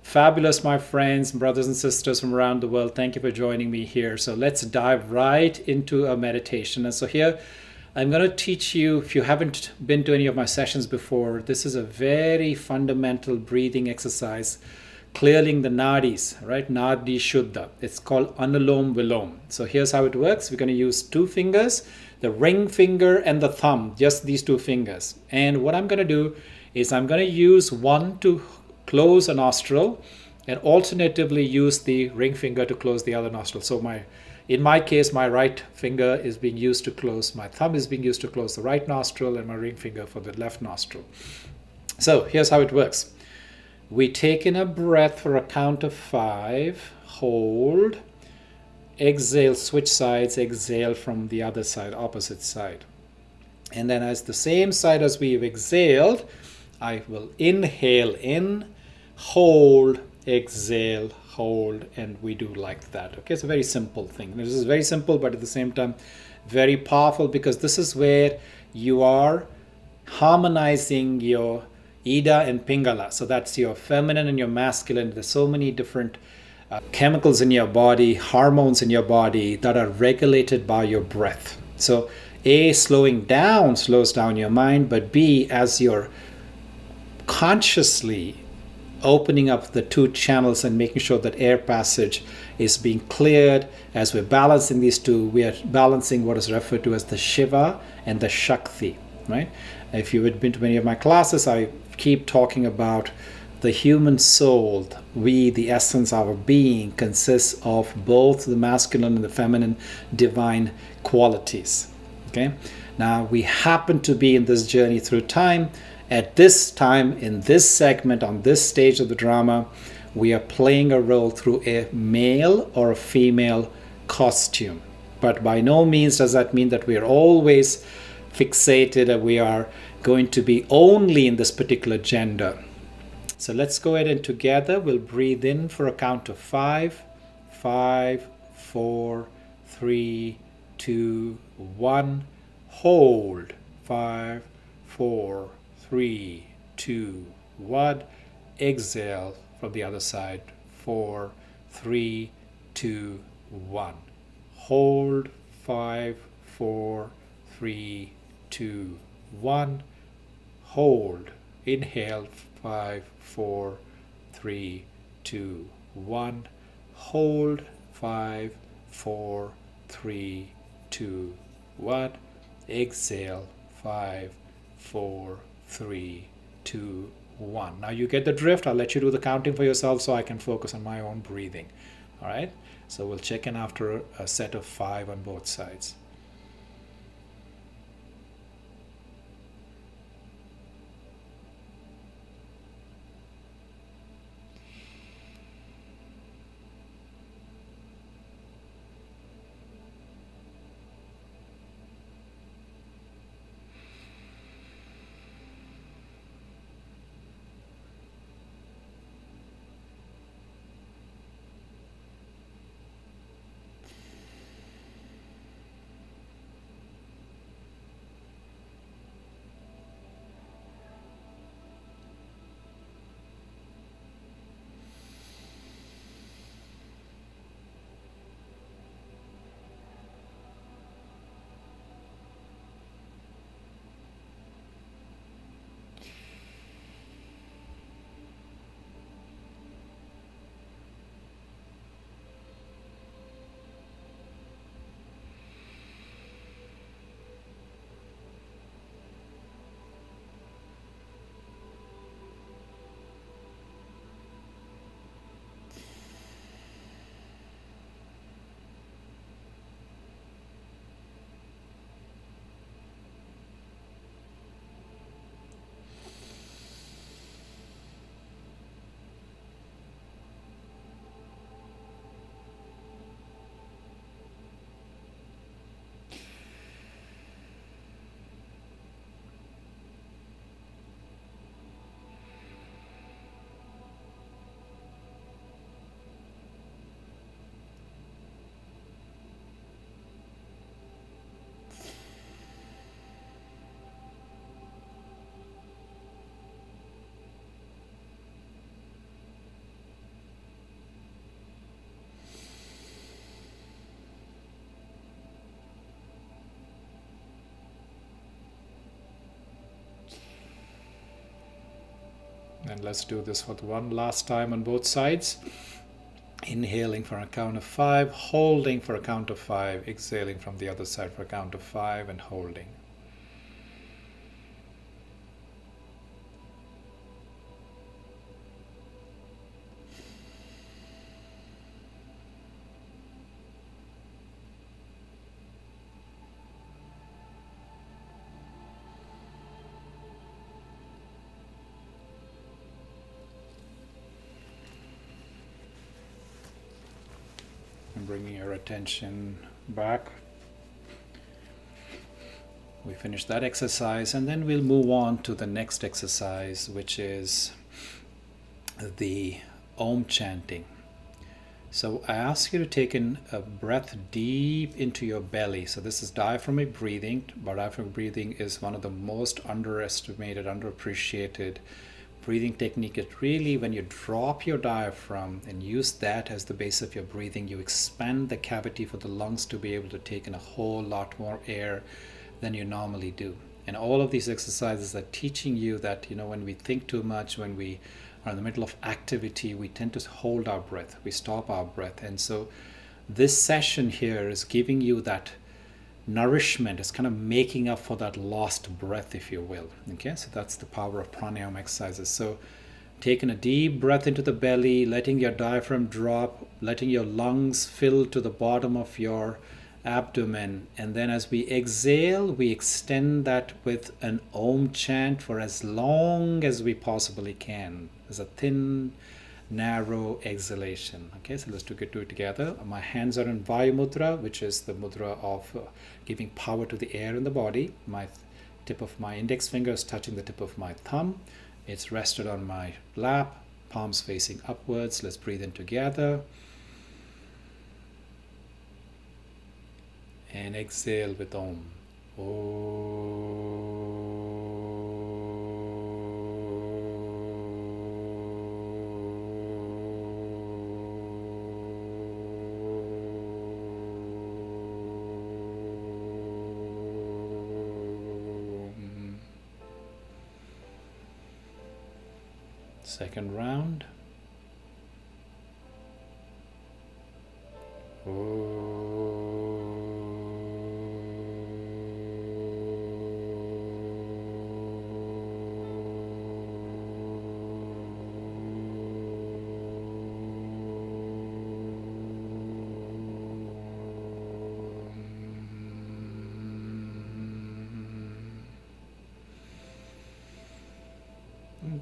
Fabulous, my friends, brothers and sisters from around the world. Thank you for joining me here. So let's dive right into a meditation. And so here I'm going to teach you, if you haven't been to any of my sessions before, this is a very fundamental breathing exercise, clearing the nadis, right? Nadi Shuddha. It's called Anulom Vilom. So here's how it works. We're going to use two fingers, the ring finger and the thumb, just these two fingers. And what I'm going to do is I'm going to use one to close a nostril and alternatively use the ring finger to close the other nostril. So in my case, my right finger is being used to close, my thumb is being used to close the right nostril, and my ring finger for the left nostril. So here's how it works. We take in a breath for a count of 5, hold, exhale, switch sides, exhale from the other side, opposite side. And then as the same side as we've exhaled, I will inhale in, hold, exhale, hold, and we do like that. Okay, it's a very simple thing. This is very simple, but at the same time very powerful, because this is where you are harmonizing your Ida and Pingala. So that's your feminine and your masculine. There's so many different chemicals in your body, hormones in your body that are regulated by your breath. So A, slowing down slows down your mind, but B, as you're consciously opening up the two channels and making sure that air passage is being cleared, as we're balancing these two, we are balancing what is referred to as the Shiva and the Shakti, right? If you had been to many of my classes, I keep talking about the human soul. We, the essence of our being, consists of both the masculine and the feminine divine qualities. Okay? Now, we happen to be in this journey through time. At this time, in this segment, on this stage of the drama, we are playing a role through a male or a female costume. But by no means does that mean that we are always fixated and we are going to be only in this particular gender. So let's go ahead and together we'll breathe in for a count of 5. 5, 4, 3, 2, 1. Hold. 5, 4, 3, 2, 1. Exhale from the other side. 4, 3, 2, 1. Hold. 5, 4, 3, 2, 1. Hold. Inhale. 5, 4, 3, 2, 1. Hold. 5, 4, 3, 2, 1. Exhale. 5, 4, 3, 2, 1. Now you get the drift. I'll let you do the counting for yourself so I can focus on my own breathing. All right? So we'll check in after a set of 5 on both sides. And let's do this for the one last time on both sides. Inhaling for a count of 5, holding for a count of 5, exhaling from the other side for a count of 5 and holding. And bringing your attention back. We finish that exercise and then we'll move on to the next exercise, which is the Om chanting. So I ask you to take in a breath deep into your belly. So this is diaphragmatic breathing, but diaphragmatic breathing is one of the most underestimated, underappreciated breathing technique. It really, when you drop your diaphragm and use that as the base of your breathing, you expand the cavity for the lungs to be able to take in a whole lot more air than you normally do. And all of these exercises are teaching you that, when we think too much, when we are in the middle of activity, we tend to hold our breath, we stop our breath. And so this session here is giving you that nourishment, is kind of making up for that lost breath, if you will. Okay, so that's the power of pranayama exercises. So taking a deep breath into the belly, letting your diaphragm drop, letting your lungs fill to the bottom of your abdomen, and then as we exhale, we extend that with an Om chant for as long as we possibly can. There's a thin, narrow exhalation. Okay, so let's do it together. My hands are in Vayu Mudra, which is the mudra of giving power to the air in the body. My tip of my index finger is touching the tip of my thumb. It's rested on my lap, palms facing upwards. Let's breathe in together. And exhale with Om. Second round.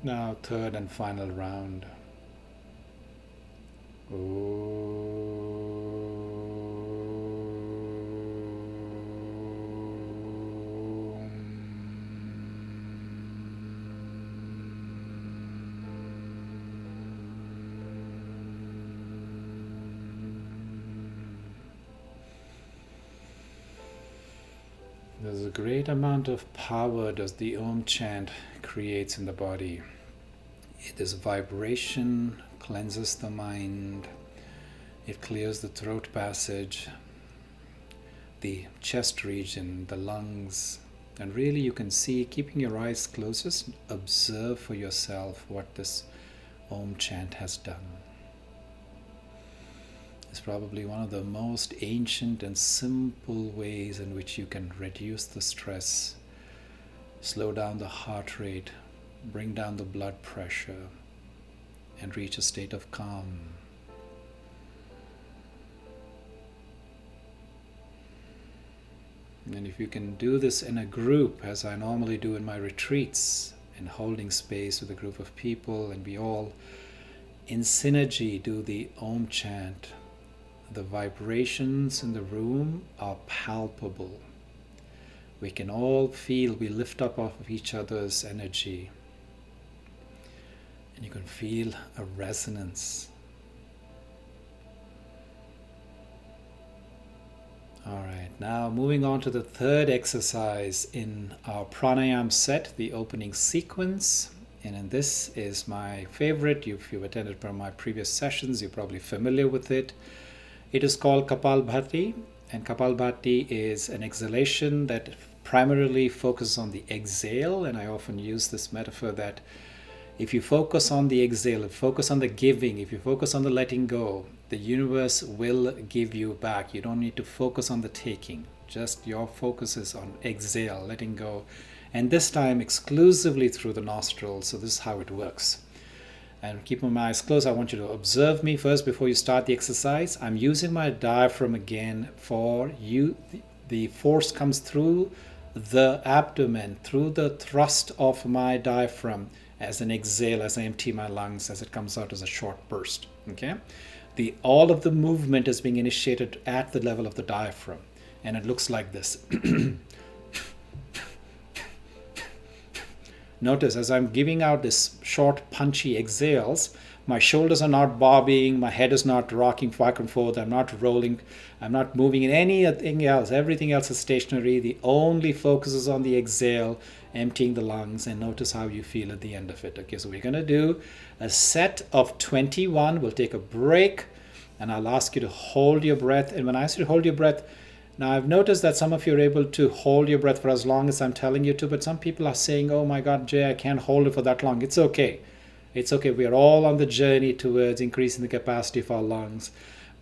Now third and final round. There's a great amount of power does the Om chant creates in the body. It is vibration, cleanses the mind, it clears the throat passage, the chest region, the lungs, and really you can see, keeping your eyes closed, just observe for yourself what this Om chant has done. It's probably one of the most ancient and simple ways in which you can reduce the stress, slow down the heart rate, bring down the blood pressure, and reach a state of calm. And if you can do this in a group, as I normally do in my retreats, and holding space with a group of people, and we all in synergy do the Om chant, the vibrations in the room are palpable. We can all feel, we lift up off of each other's energy. And you can feel a resonance. All right, now moving on to the third exercise in our pranayama set, the opening sequence. And in this is my favorite. If you've attended from my previous sessions, you're probably familiar with it. It is called Kapalbhati, and Kapalbhati is an exhalation that primarily focuses on the exhale, and I often use this metaphor that If you focus on the exhale, if you focus on the giving, if you focus on the letting go, the universe will give you back. You don't need to focus on the taking. Just your focus is on exhale, letting go. And this time exclusively through the nostrils. So this is how it works. And keeping my eyes closed, I want you to observe me first before you start the exercise. I'm using my diaphragm again for you. The force comes through the abdomen, through the thrust of my diaphragm as an exhale, as I empty my lungs, as it comes out as a short burst. Okay? All of the movement is being initiated at the level of the diaphragm. And it looks like this. Notice as I'm giving out this short punchy exhales, my shoulders are not bobbing, my head is not rocking back and forth, I'm not rolling, I'm not moving in anything else. Everything else is stationary. The only focus is on the exhale, emptying the lungs, and notice how you feel at the end of it. Okay, so we're going to do a set of 21. We'll take a break, and I'll ask you to hold your breath. And when I ask you to hold your breath, now, I've noticed that some of you are able to hold your breath for as long as I'm telling you to, but some people are saying, oh my God, Jay, I can't hold it for that long. It's okay. It's okay. We are all on the journey towards increasing the capacity of our lungs,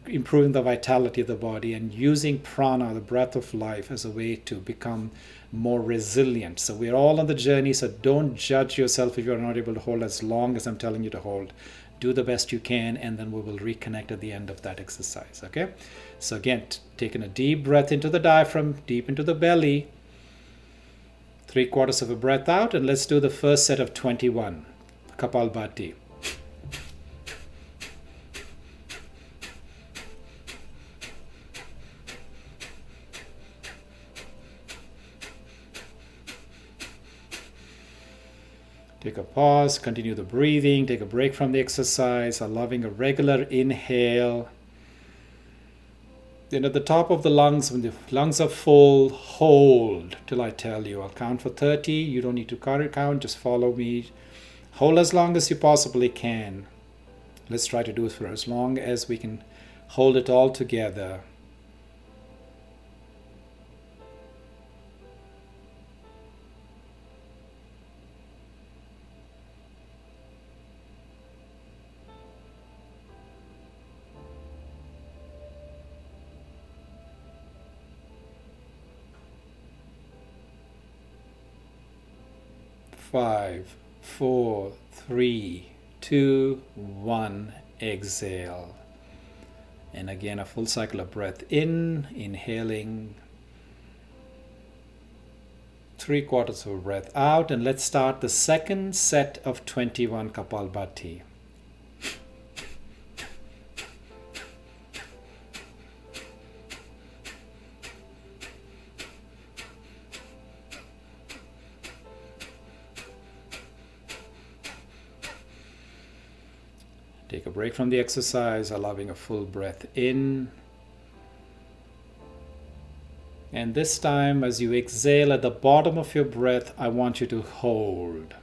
improving the vitality of the body, and using prana, the breath of life, as a way to become more resilient. So we're all on the journey, so don't judge yourself if you're not able to hold as long as I'm telling you to hold. Do the best you can, and then we will reconnect at the end of that exercise. Okay? So again, taking a deep breath into the diaphragm, deep into the belly. 3/4 of a breath out, and let's do the first set of 21. Kapalbhati. Take a pause, continue the breathing, take a break from the exercise, allowing a regular inhale. Then at the top of the lungs, when the lungs are full, hold till I tell you. I'll count for 30. You don't need to count, just follow me. Hold as long as you possibly can. Let's try to do it for as long as we can hold it all together. Five, 4, 3, 2, 1. Exhale. And again, a full cycle of breath in, inhaling. 3/4 of a breath out. And let's start the second set of 21 Kapalbhati. Take a break from the exercise, allowing a full breath in. And this time, as you exhale at the bottom of your breath, I want you to hold.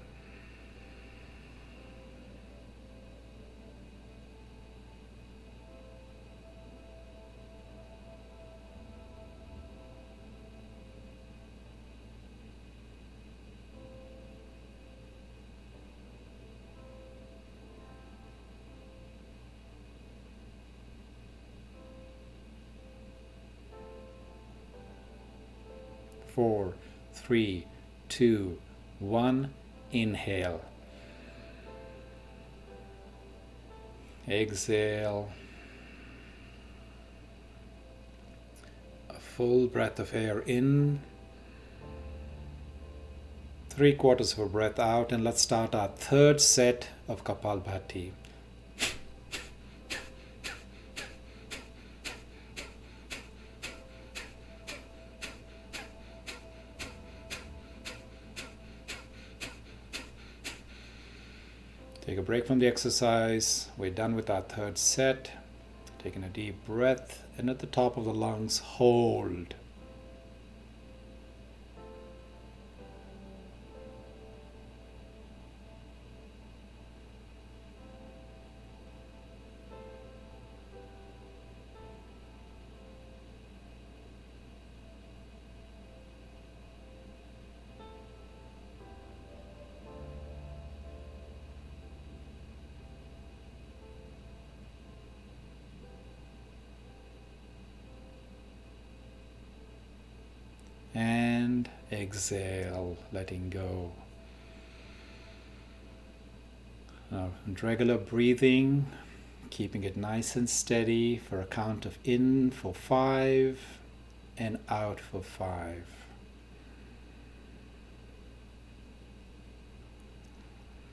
Four, 3, 2, 1. Inhale. Exhale. A full breath of air in. 3/4 of a breath out. And let's start our third set of Kapalbhati. Take a break from the exercise. We're done with our third set. Taking a deep breath, and at the top of the lungs, hold. and exhale, letting go. Now, regular breathing, keeping it nice and steady for a count of in for 5 and out for 5.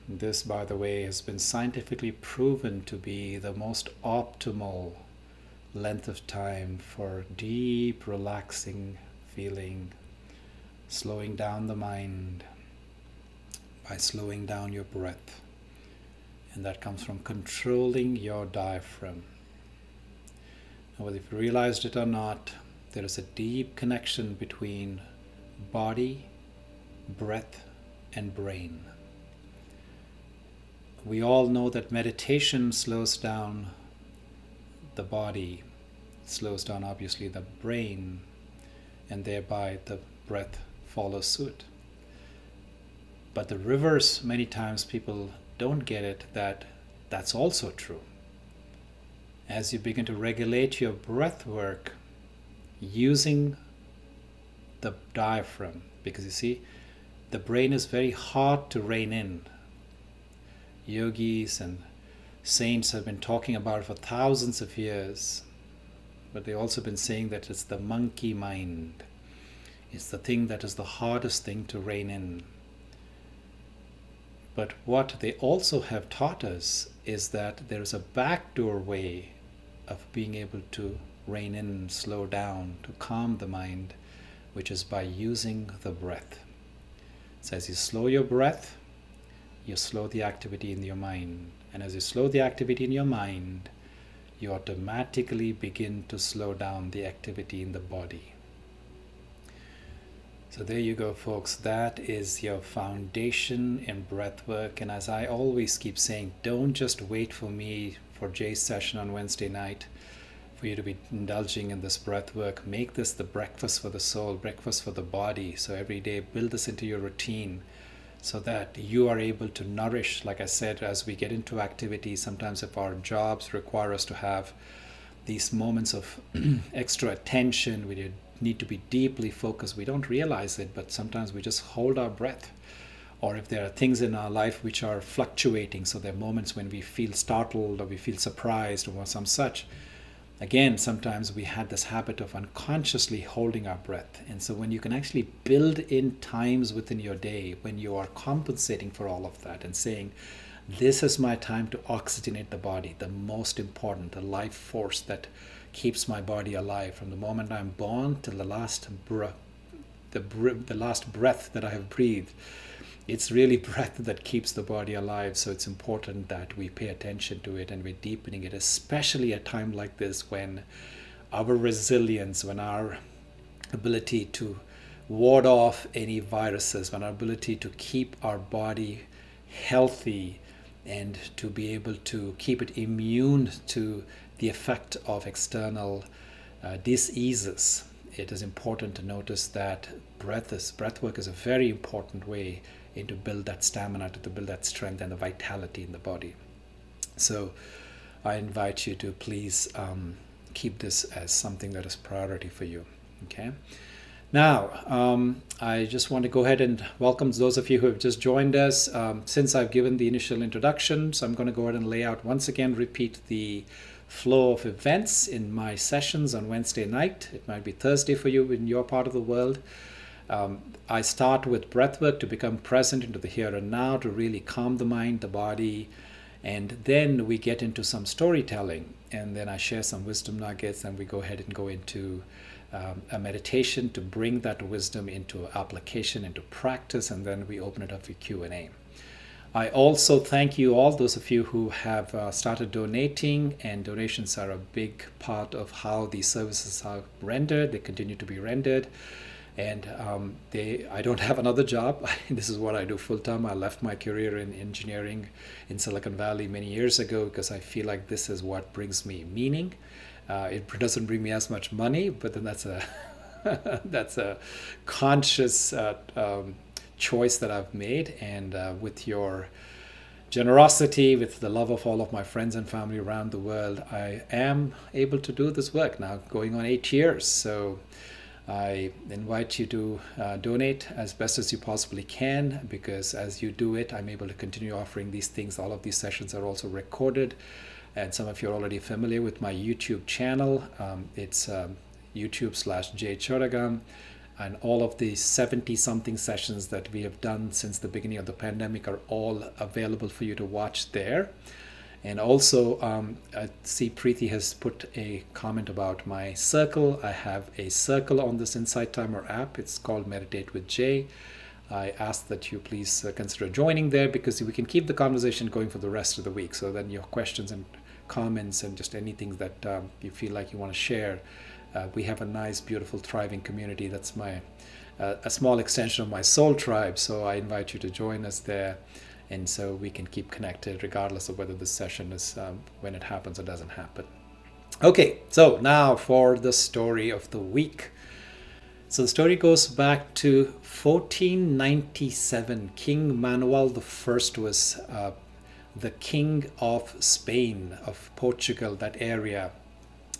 This, by the way, has been scientifically proven to be the most optimal length of time for deep, relaxing feeling, slowing down the mind by slowing down your breath. And that comes from controlling your diaphragm. Now, whether you've realized it or not, there is a deep connection between body, breath, and brain. We all know that meditation slows down the body, slows down obviously the brain, and thereby the breath follows suit. But the reverse, many times people don't get it, that that's also true. As you begin to regulate your breath work using the diaphragm, because you see, the brain is very hard to rein in. Yogis and saints have been talking about it for thousands of years, but they've also been saying that it's the monkey mind. It's the thing that is the hardest thing to rein in. But what they also have taught us is that there is a backdoor way of being able to rein in, slow down, to calm the mind, which is by using the breath. So as you slow your breath, you slow the activity in your mind. And as you slow the activity in your mind, you automatically begin to slow down the activity in the body. So there you go, folks. That is your foundation in breath work. And as I always keep saying, don't just wait for me for Jay's session on Wednesday night for you to be indulging in this breath work. Make this the breakfast for the soul, breakfast for the body. So every day, build this into your routine so that you are able to nourish, like I said, as we get into activity. Sometimes if our jobs require us to have these moments of extra attention, we need to be deeply focused. We don't realize it, but sometimes we just hold our breath. Or if there are things in our life which are fluctuating, so there are moments when we feel startled or we feel surprised or some such. Again, sometimes we had this habit of unconsciously holding our breath. And so when you can actually build in times within your day when you are compensating for all of that and saying, this is my time to oxygenate the body, the most important, the life force that keeps my body alive from the moment I'm born till the last breath that I have breathed. It's really breath that keeps the body alive, so it's important that we pay attention to it and we're deepening it, especially at a time like this when our resilience, when our ability to ward off any viruses, when our ability to keep our body healthy and to be able to keep it immune to the effect of external diseases. It is important to notice that breath work is a very important way to build that stamina, to build that strength and the vitality in the body. So I invite you to please keep this as something that is priority for you. Okay. Now, I just want to go ahead and welcome those of you who have just joined us. Since I've given the initial introductions, I'm going to go ahead and lay out once again, repeat the flow of events in my sessions on Wednesday night. It might be Thursday for you in your part of the world. I start with breathwork to become present into the here and now, to really calm the mind, the body, and then we get into some storytelling, and then I share some wisdom nuggets, and we go ahead and go into a meditation to bring that wisdom into application, into practice, and then we open it up for Q&A. I also thank you all, those of you who have started donating, and donations are a big part of how these services are rendered. They continue to be rendered. And I don't have another job. This is what I do full time. I left my career in engineering in Silicon Valley many years ago because I feel like this is what brings me meaning. It doesn't bring me as much money, but then that's a conscious choice that I've made. And with your generosity, with the love of all of my friends and family around the world, I am able to do this work now, going on 8 years. So I invite you to donate as best as you possibly can, because as you do it, I'm able to continue offering these things. All of these sessions are also recorded, and some of you are already familiar with my YouTube channel. It's YouTube/JChodagam, and all of the 70 something sessions that we have done since the beginning of the pandemic are all available for you to watch there. And also, I see Preeti has put a comment about my circle. I have a circle on this Insight Timer app. It's called Meditate with Jay. I ask that you please consider joining there, because we can keep the conversation going for the rest of the week. So then your questions and comments and just anything that you feel like you want to share. We have a nice, beautiful, thriving community. That's a small extension of my soul tribe. So I invite you to join us there. And so we can keep connected regardless of whether this session is when it happens or doesn't happen. Okay, so now for the story of the week. So the story goes back to 1497. King Manuel I was the king of Spain, of Portugal, that area.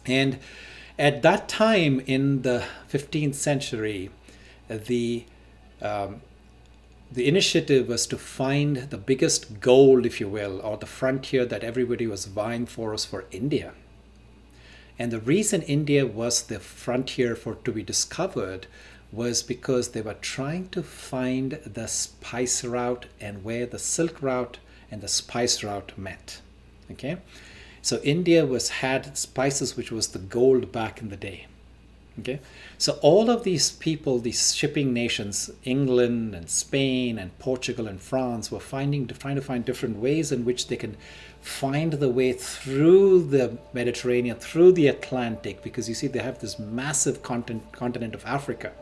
And at that time in the 15th century, the initiative was to find the biggest gold, if you will, or the frontier that everybody was vying for, was for India. And the reason India was the frontier to be discovered was because they were trying to find the spice route and where the silk route and the spice route met. Okay, so India had spices, which was the gold back in the day. Okay, so all of these people, these shipping nations, England and Spain and Portugal and France, were trying to find different ways in which they can find the way through the Mediterranean, through the Atlantic, because you see they have this massive continent of Africa.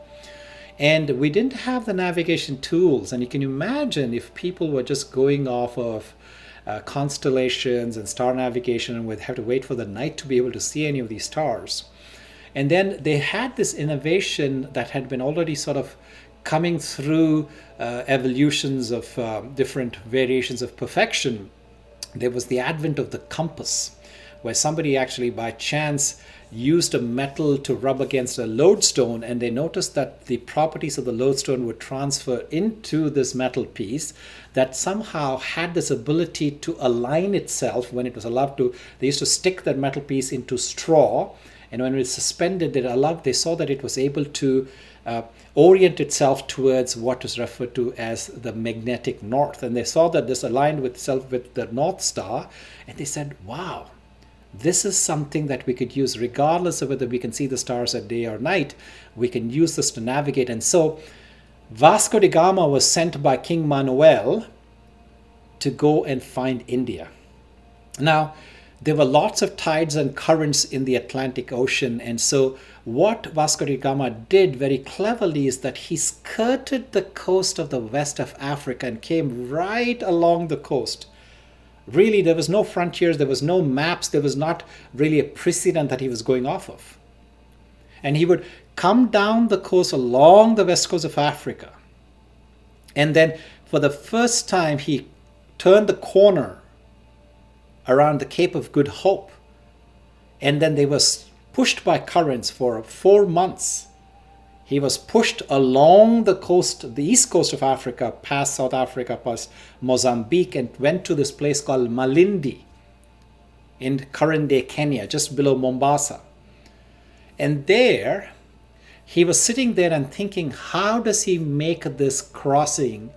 And we didn't have the navigation tools. And you can imagine if people were just going off of constellations and star navigation and would have to wait for the night to be able to see any of these stars. And then they had this innovation that had been already sort of coming through evolutions of different variations of perfection. There was the advent of the compass, where somebody actually by chance used a metal to rub against a lodestone, and they noticed that the properties of the lodestone would transfer into this metal piece that somehow had this ability to align itself when it was allowed to. They used to stick that metal piece into straw, and when it was suspended, they saw that it was able to orient itself towards what is referred to as the magnetic north. And they saw that this aligned with itself with the North Star, and they said, wow, this is something that we could use regardless of whether we can see the stars at day or night. We can use this to navigate. And so Vasco da Gama was sent by King Manuel to go and find India. Now, there were lots of tides and currents in the Atlantic Ocean. And so what Vasco da Gama did very cleverly is that he skirted the coast of the west of Africa and came right along the coast. Really, there was no frontiers, there was no maps, there was not really a precedent that he was going off of. And he would come down the coast along the west coast of Africa. And then for the first time, he turned the corner around the Cape of Good Hope. And then they were pushed by currents for 4 months. He was pushed along the coast, the east coast of Africa, past South Africa, past Mozambique, and went to this place called Malindi in current-day Kenya, just below Mombasa. And there, he was sitting there and thinking, how does he make this crossing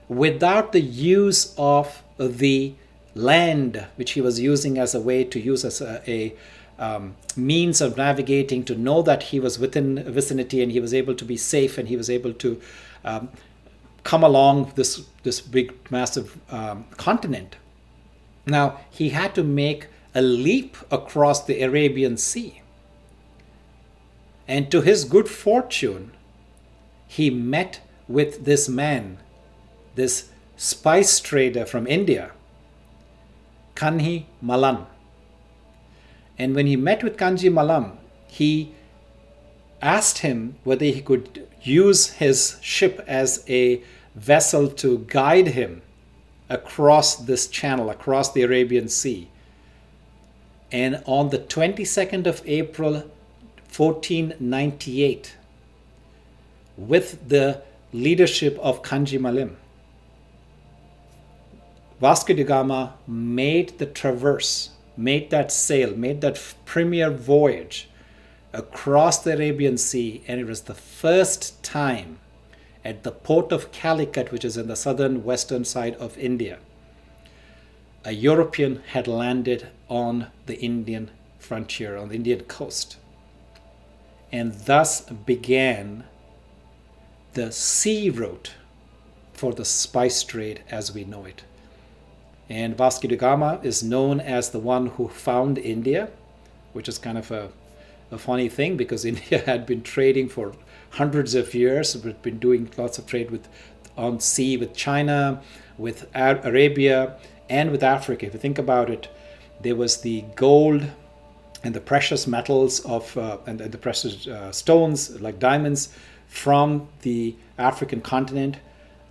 without the use of the land, which he was using as a way to use as a means of navigating, to know that he was within vicinity and he was able to be safe, and he was able to come along this big, massive continent. Now, he had to make a leap across the Arabian Sea. And to his good fortune, he met with this man, this spice trader from India, Kanhi Malan. And when he met with Kanji Malam, he asked him whether he could use his ship as a vessel to guide him across this channel, across the Arabian Sea. And on the 22nd of April, 1498, with the leadership of Kanji Malim. Vasco da Gama made the traverse, made that sail, made that premier voyage across the Arabian Sea, and it was the first time at the port of Calicut, which is in the southern western side of India, a European had landed on the Indian frontier, on the Indian coast. And thus began the sea route for the spice trade as we know it. And Vasco da Gama is known as the one who found India, which is kind of a funny thing because India had been trading for hundreds of years. We've been doing lots of trade on sea with China, with Arabia, and with Africa. If you think about it, there was the gold and the precious metals and the precious stones like diamonds from the African continent.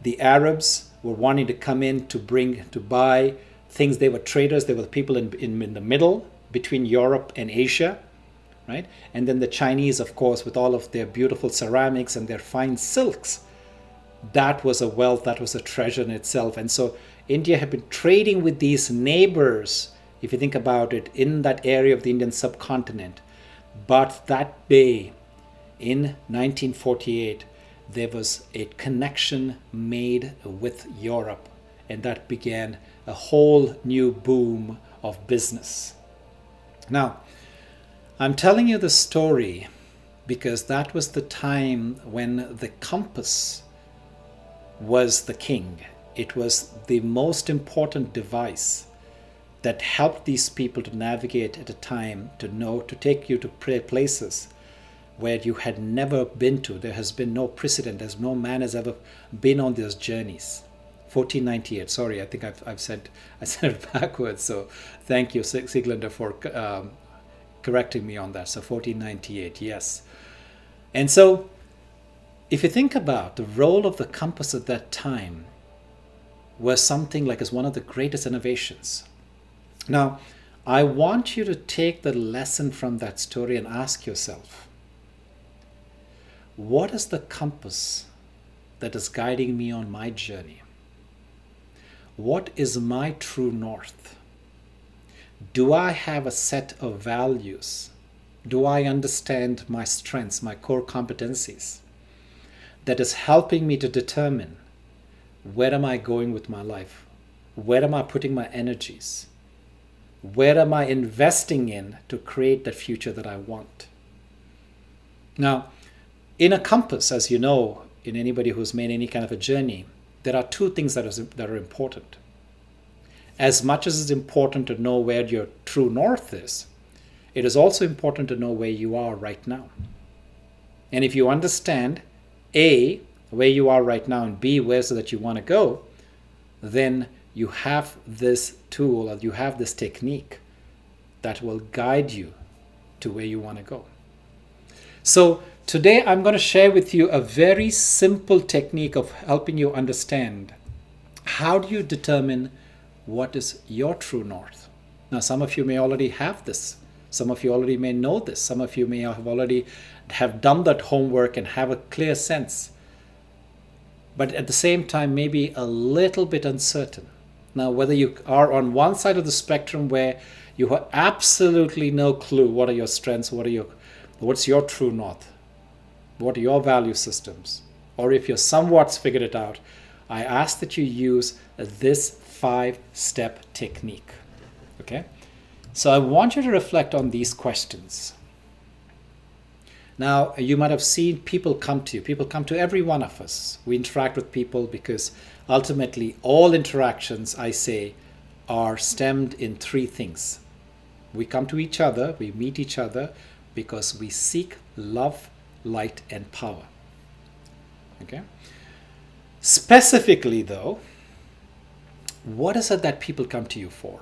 The Arabs were wanting to come in to buy things. They were traders. They were the people in the middle between Europe and Asia, right? And then the Chinese, of course, with all of their beautiful ceramics and their fine silks, that was a wealth, that was a treasure in itself. And so India had been trading with these neighbors, if you think about it, in that area of the Indian subcontinent. But that day, in 1948, there was a connection made with Europe, and that began a whole new boom of business. Now, I'm telling you the story because that was the time when the compass was the king. It was the most important device that helped these people to navigate at a time, to take you to places where you had never been to. There has been no precedent, as no man has ever been on those journeys. 1498. Sorry, I think I said it backwards. So thank you, Siglander, for correcting me on that. So 1498, yes. And so if you think about the role of the compass at that time, was something like as one of the greatest innovations. Now, I want you to take the lesson from that story and ask yourself, what is the compass that is guiding me on my journey? What is my true north? Do I have a set of values? Do I understand my strengths, my core competencies that is helping me to determine where am I going with my life? Where am I putting my energies? Where am I investing in to create the future that I want? Now, in a compass, as you know, in anybody who's made any kind of a journey, there are two things that are important. As much as it's important to know where your true north is, it is also important to know where you are right now. And if you understand, A, where you are right now, and B, where so that you want to go, then you have this tool, or you have this technique that will guide you to where you want to go. So today I'm going to share with you a very simple technique of helping you understand how do you determine what is your true north. Now, some of you may already have this. Some of you already may know this. Some of you may have already have done that homework and have a clear sense. But at the same time, maybe a little bit uncertain. Now, whether you are on one side of the spectrum where you have absolutely no clue what are your strengths, what's your true north, what are your value systems, or if you're somewhat figured it out, I ask that you use this 5-step technique. Okay? So I want you to reflect on these questions. Now, you might have seen people come to you. People come to every one of us. We interact with people because ultimately all interactions, I say, are stemmed in 3 things. We come to each other, we meet each other because we seek love, light, and power. Okay? Specifically, though, what is it that people come to you for?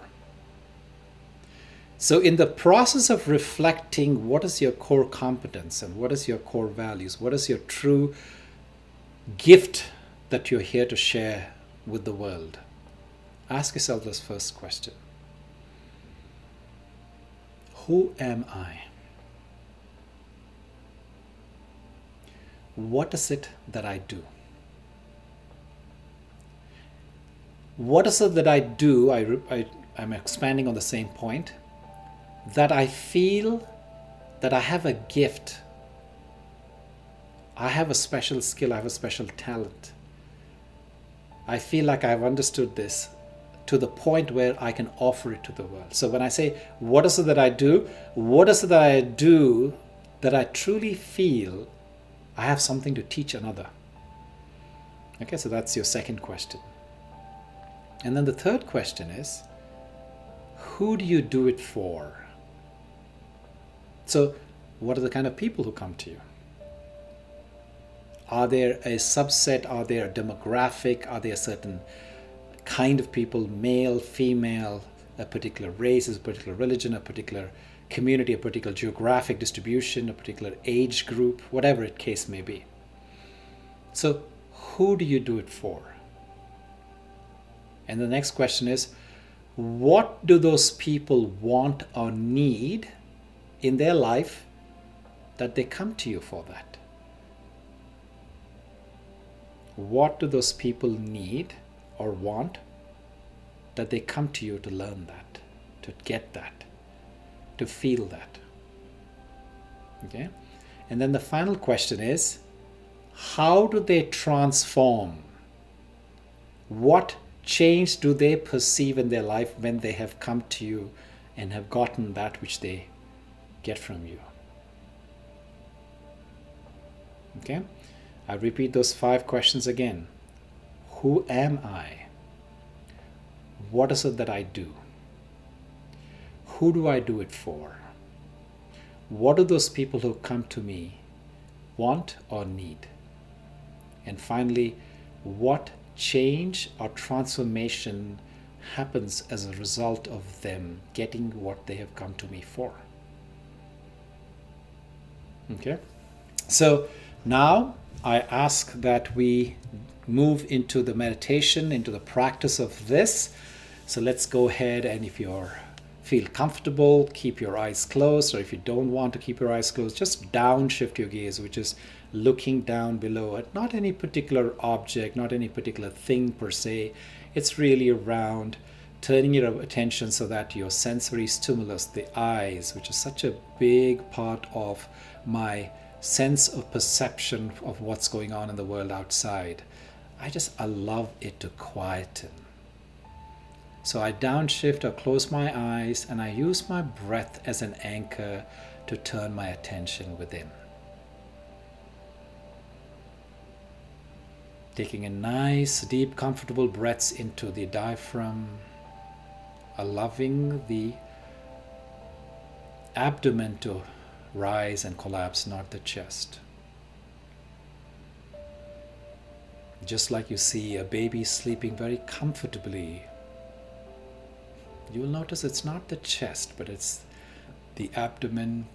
So in the process of reflecting what is your core competence and what is your core values, what is your true gift that you're here to share with the world, ask yourself this first question. Who am I? what is it that I do? What is it that I do? I'm expanding on the same point. That I feel that I have a gift. I have a special skill. I have a special talent. I feel like I've understood this to the point where I can offer it to the world. So when I say, what is it that I do? What is it that I do that I truly feel I have something to teach another? Okay, so that's your second question. And then the third question is, who do you do it for? So what are the kind of people who come to you? Are there a subset? Are there a demographic? Are there a certain kind of people, male, female, a particular race, a particular religion, a particular community, a particular geographic distribution, a particular age group, whatever the case may be? So who do you do it for? And the next question is, what do those people want or need in their life that they come to you for that? What do those people need or want that they come to you to learn that, to get that, to feel that? Okay? And then the final question is, how do they transform? What change do they perceive in their life when they have come to you and have gotten that which they get from you? Okay? I repeat those 5 questions again. Who am I? What is it that I do? Who do I do it for? What do those people who come to me want or need? And finally, what change or transformation happens as a result of them getting what they have come to me for? Okay? So now I ask that we move into the meditation, into the practice of this. So let's go ahead, and if you feel comfortable, keep your eyes closed, or if you don't want to keep your eyes closed, just downshift your gaze, which is looking down below at not any particular object, not any particular thing per se. It's really around turning your attention so that your sensory stimulus, the eyes, which is such a big part of my sense of perception of what's going on in the world outside, I love it to quieten. So I downshift or close my eyes, and I use my breath as an anchor to turn my attention within. Taking a nice, deep, comfortable breaths into the diaphragm, allowing the abdomen to rise and collapse, not the chest. Just like you see a baby sleeping very comfortably, you'll notice it's not the chest, but it's the abdomen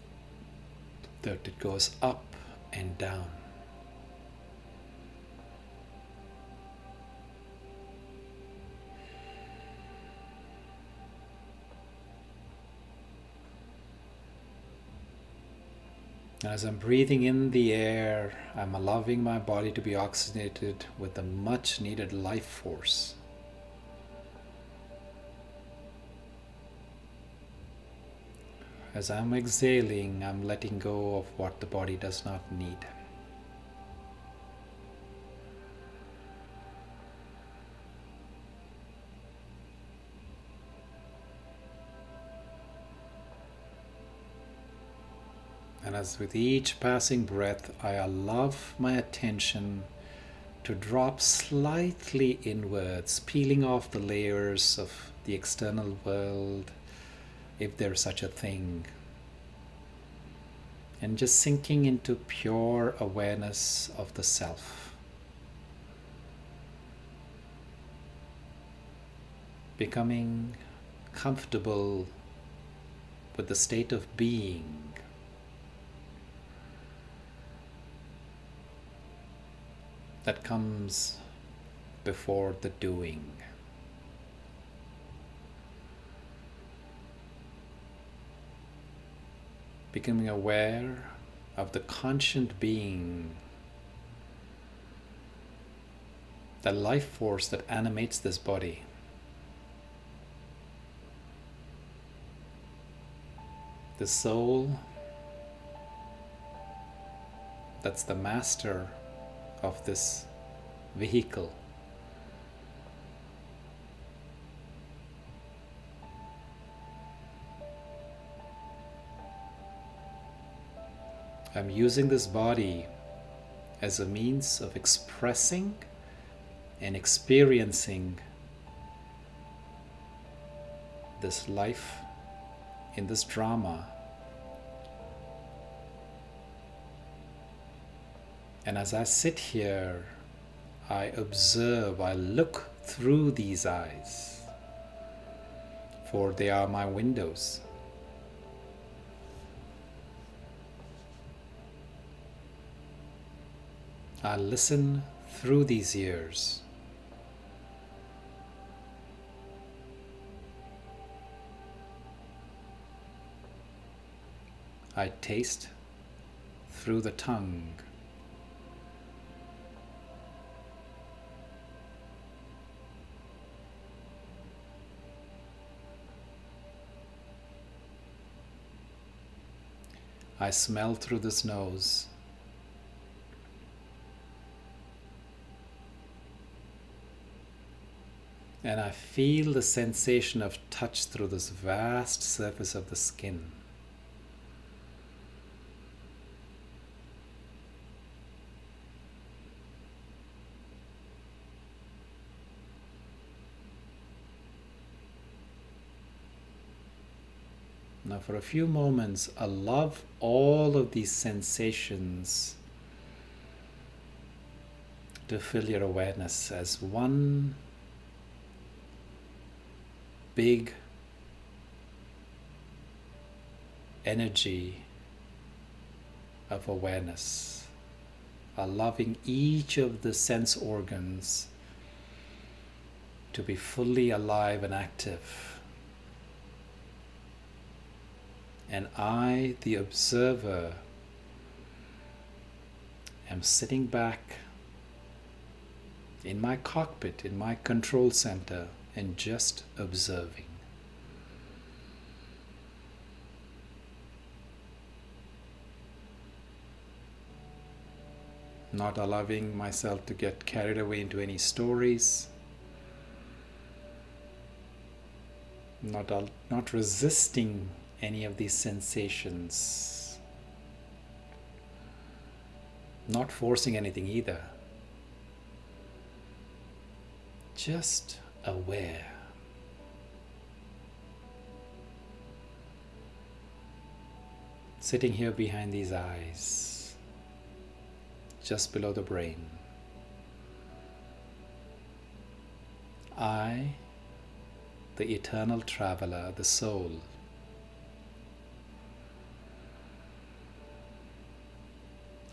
that it goes up and down. As I'm breathing in the air, I'm allowing my body to be oxygenated with the much needed life force. As I'm exhaling, I'm letting go of what the body does not need. And as with each passing breath, I allow my attention to drop slightly inwards, peeling off the layers of the external world, if there's such a thing, and just sinking into pure awareness of the self. Becoming comfortable with the state of being. That comes before the doing. Becoming aware of the conscient being the life force that animates this body. The soul that's the master of this vehicle. I'm using this body as a means of expressing and experiencing this life in this drama. And as I sit here, I observe, I look through these eyes, for they are my windows. I listen through these ears. I taste through the tongue. I smell through this nose. And I feel the sensation of touch through this vast surface of the skin. Now for a few moments, allow all of these sensations to fill your awareness as one big energy of awareness, allowing each of the sense organs to be fully alive and active. And I, the observer, am sitting back in my cockpit, in my control center, and just observing. Not allowing myself to get carried away into any stories. Not resisting any of these sensations. Not forcing anything either. Just aware. Sitting here behind these eyes, just below the brain. I, the eternal traveler, the soul,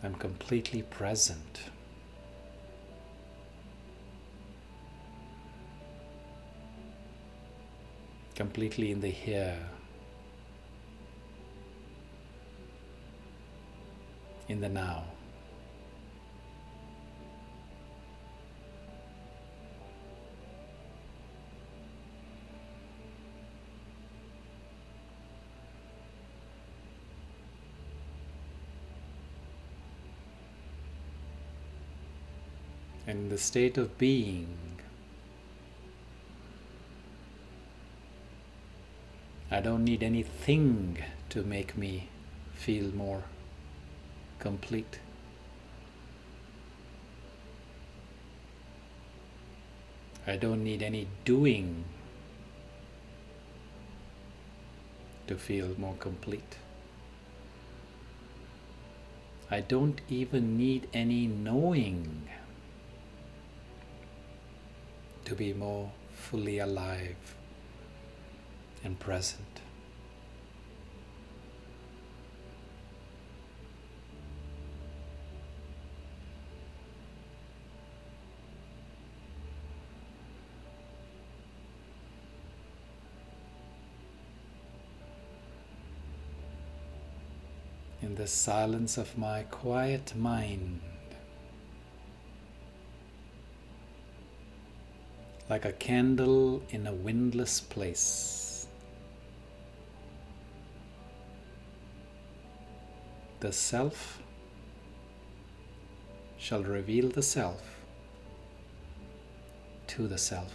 I'm completely present. Completely in the here, in the now. And in the state of being, I don't need anything to make me feel more complete. I don't need any doing to feel more complete. I don't even need any knowing to be more fully alive and present. In the silence of my quiet mind, like a candle in a windless place. The self shall reveal the self to the self.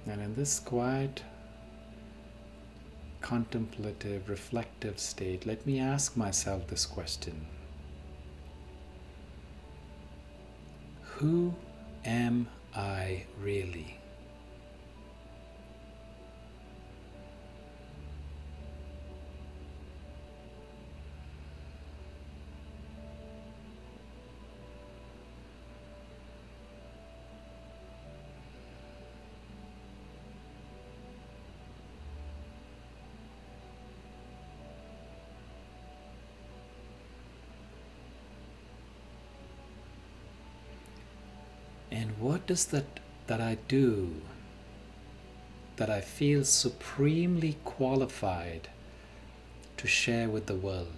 And in this quiet, contemplative, reflective state, let me ask myself this question: who am I really? And what is that I do that I feel supremely qualified to share with the world?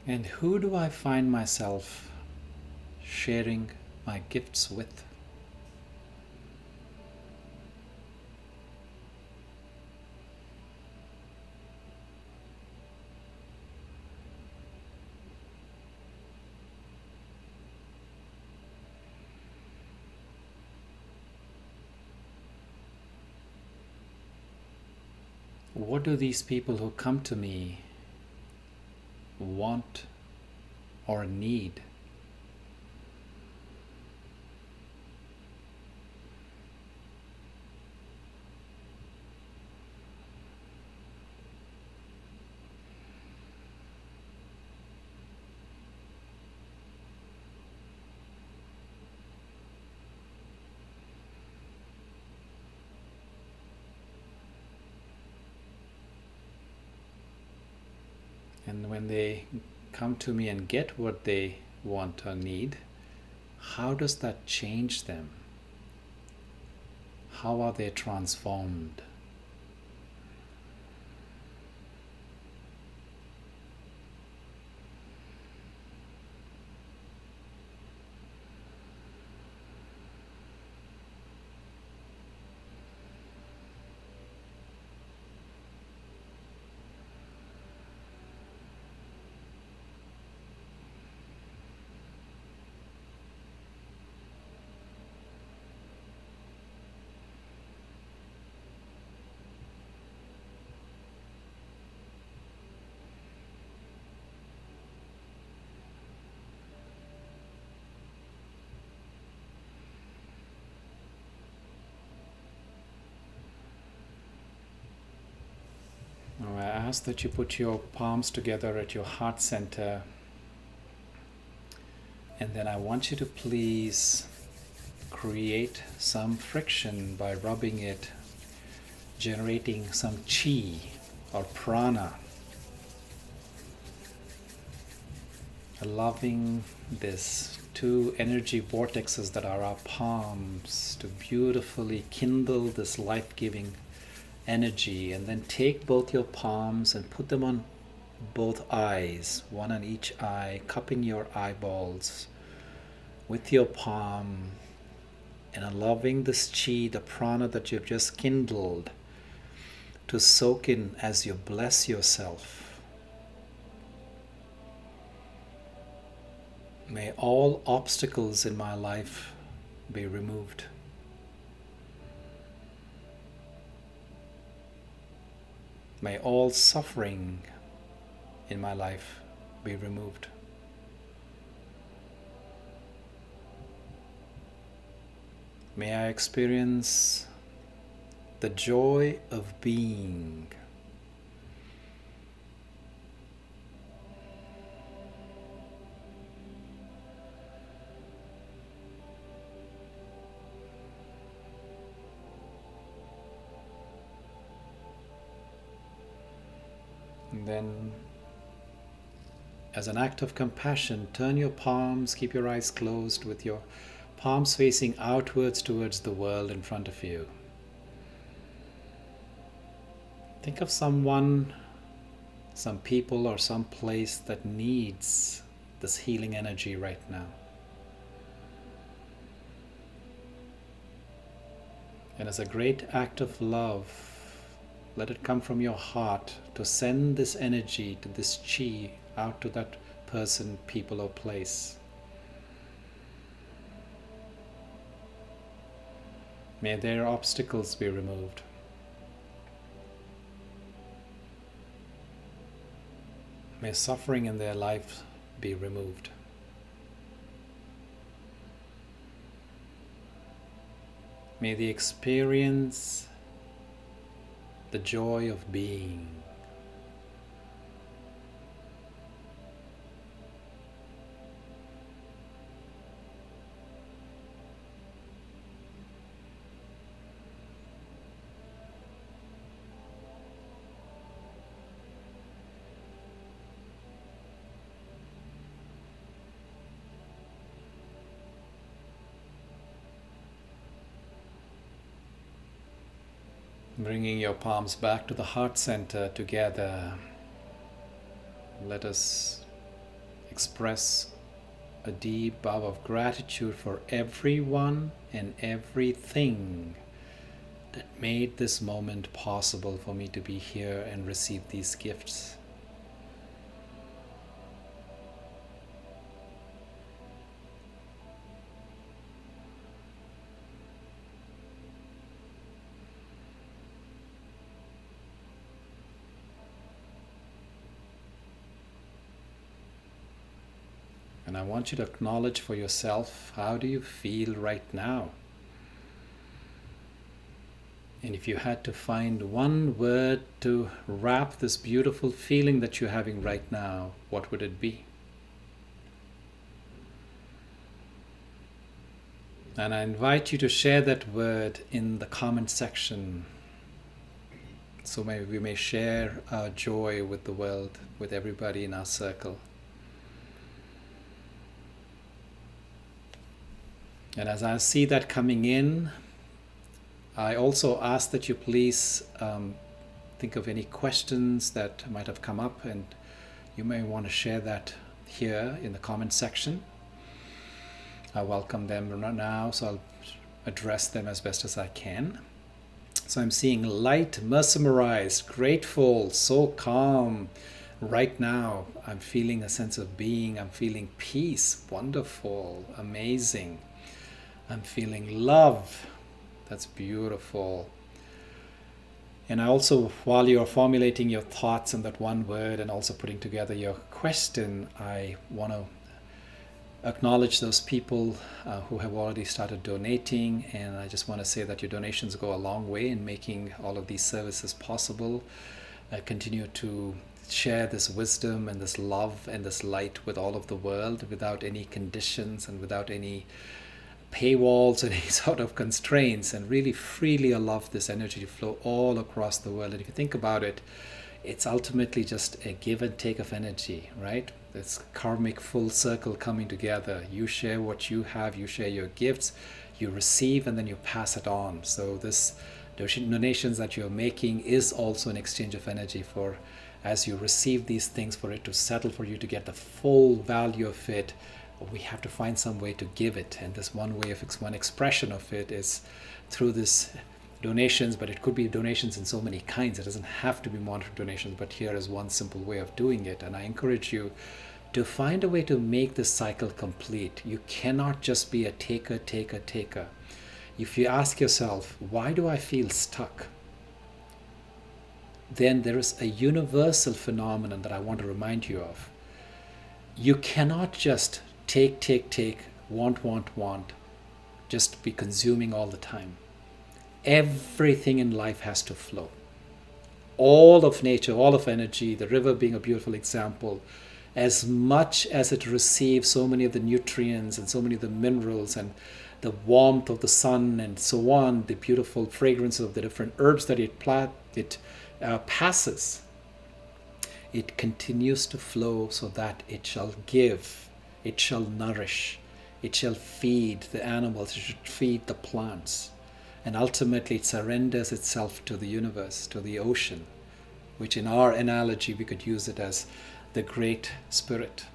And who do I find myself sharing my gifts with? What do these people who come to me want or need? And when they come to me and get what they want or need, how does that change them? How are they transformed? Now I ask that you put your palms together at your heart center, and then I want you to please create some friction by rubbing it, generating some chi or prana, allowing this two energy vortexes that are our palms to beautifully kindle this life-giving energy. And then take both your palms and put them on both eyes, one on each eye, cupping your eyeballs with your palm and allowing this chi, the prana that you've just kindled, to soak in as you bless yourself. May all obstacles in my life be removed. May all suffering in my life be removed. May I experience the joy of being. And then, as an act of compassion, turn your palms, keep your eyes closed with your palms facing outwards towards the world in front of you. Think of someone, some people, or some place that needs this healing energy right now. And as a great act of love, let it come from your heart to send this energy, to this chi, out to that person, people, or place. May their obstacles be removed. May suffering in their life be removed. May they experience the joy of being. Bringing your palms back to the heart center together, let us express a deep bow of gratitude for everyone and everything that made this moment possible for me to be here and receive these gifts. And I want you to acknowledge for yourself, how do you feel right now? And if you had to find one word to wrap this beautiful feeling that you're having right now, what would it be? And I invite you to share that word in the comment section, so maybe we may share our joy with the world, with everybody in our circle. And as I see that coming in, I also ask that you please think of any questions that might have come up, and you may want to share that here in the comment section. I welcome them now, so I'll address them as best as I can. So I'm seeing light, mesmerized, grateful, so calm. Right now, I'm feeling a sense of being. I'm feeling peace, wonderful, amazing. I'm feeling love. That's beautiful. And I also, while you're formulating your thoughts in that one word and also putting together your question, I want to acknowledge those people who have already started donating. And I just want to say that your donations go a long way in making all of these services possible. Continue to share this wisdom and this love and this light with all of the world without any conditions and without any paywalls and any sort of constraints, and really freely allow this energy to flow all across the world. And if you think about it, it's ultimately just a give and take of energy, right? This karmic full circle coming together. You share what you have, you share your gifts, you receive, and then you pass it on. So this donations that you're making is also an exchange of energy for, as you receive these things, for it to settle, for you to get the full value of it. We have to find some way to give it, and this one way of one expression of it is through this donations, but it could be donations in so many kinds. It doesn't have to be monetary donations, but here is one simple way of doing it. And I encourage you to find a way to make this cycle complete. You cannot just be a taker, taker, taker. If you ask yourself, why do I feel stuck? then there is a universal phenomenon that I want to remind you of. You cannot just take, want, just be consuming all the time. Everything in life has to flow. All of nature, all of energy, the river being a beautiful example, as much as it receives so many of the nutrients and so many of the minerals and the warmth of the sun and so on, the beautiful fragrance of the different herbs that it passes, it continues to flow so that it shall give, it shall nourish, it shall feed the animals, it should feed the plants. And ultimately it surrenders itself to the universe, to the ocean, which in our analogy we could use it as the Great Spirit.